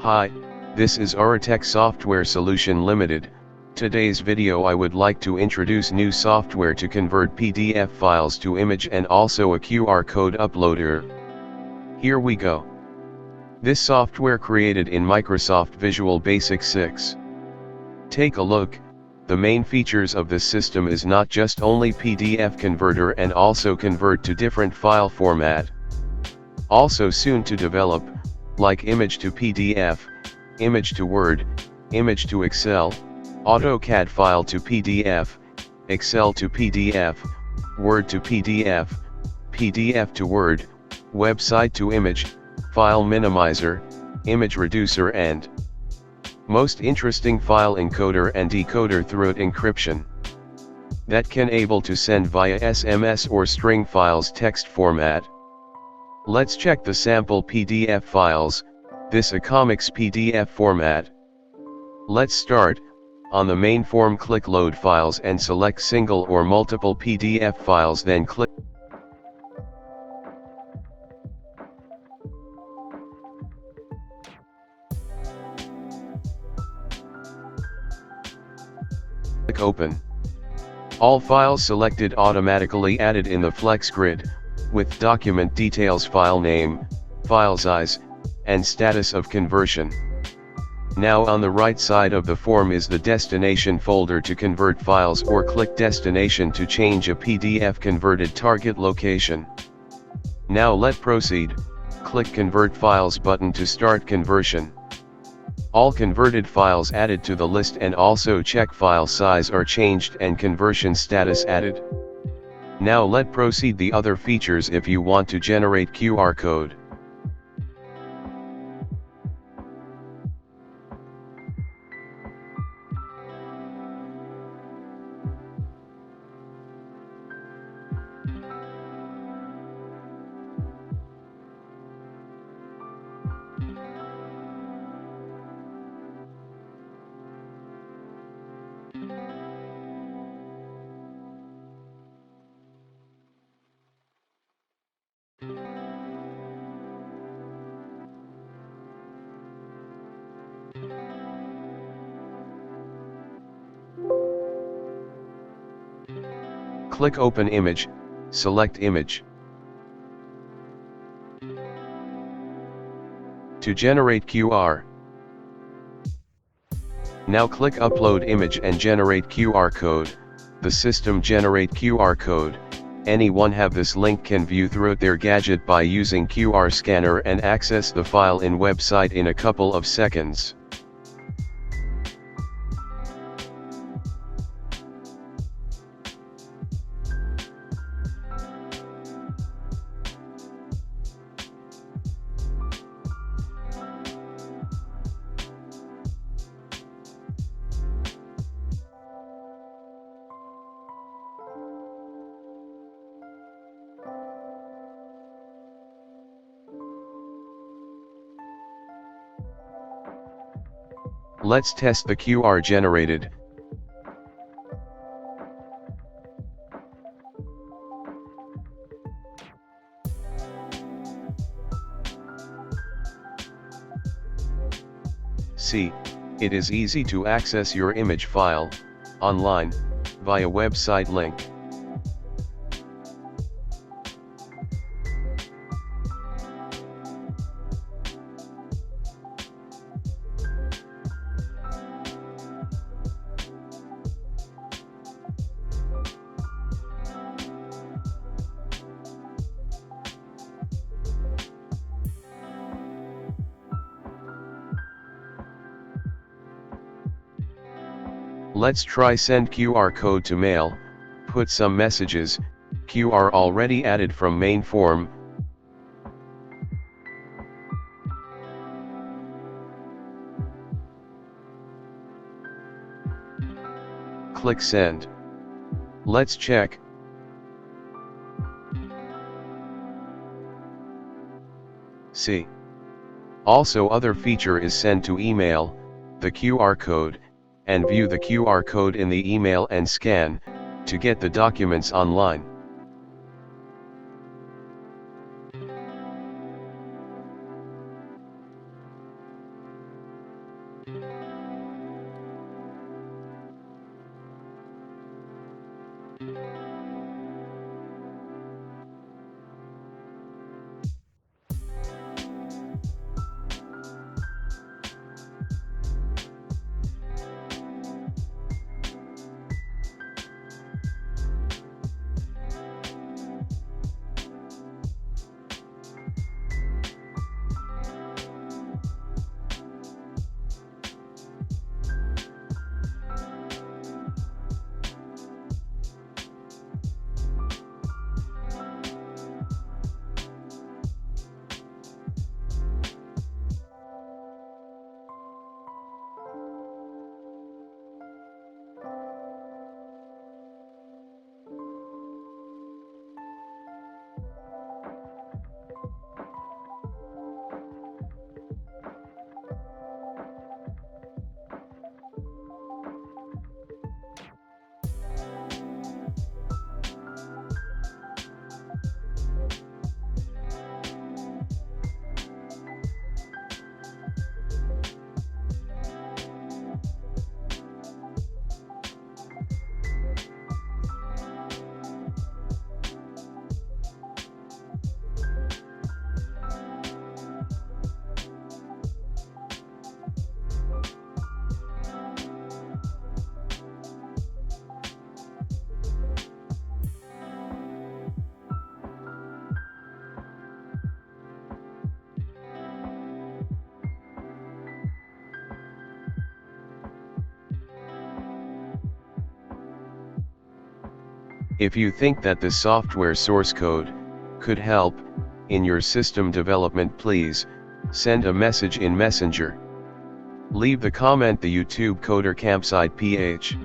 Hi, this is Auratech Software Solution Limited. Today's video I would like to introduce new software to convert PDF files to image and also a QR code uploader. Here we go. This software created in Microsoft Visual Basic 6. Take a look. The main features of this system is not just only PDF converter and also convert to different file format. Also soon to develop, like image to PDF, image to Word, image to Excel, AutoCAD file to PDF, Excel to PDF, Word to PDF, PDF to Word, website to image, file minimizer, image reducer and most interesting file encoder and decoder through encryption. That can able to send via SMS or string files text format. Let's check the sample PDF files, this a comics PDF format. Let's start. On the main form click load files and select single or multiple PDF files, then click open. All files selected automatically added in the flex grid, with document details, file name, file size, and status of conversion. Now on the right side of the form is the destination folder to convert files, or click destination to change a PDF converted target location. Now let proceed, click convert files button to start conversion. All converted files added to the list and also check file size are changed and conversion status added. Now let proceed the other features. If you want to generate QR code, click open image, select image. To generate QR. Now click upload image and generate QR code. The system generate QR code. Anyone have this link can view through their gadget by using QR scanner and access the file in website in a couple of seconds. Let's test the QR generated. See, it is easy to access your image file, online, via website link. Let's try send QR code to mail, put some messages, QR already added from main form. Click send. Let's check. See. Also other feature is send to email, the QR code, and view the QR code in the email and scan, to get the documents online. If you think that the software source code could help in your system development, please send a message in Messenger. Leave the comment the YouTube CoderCampSite PH.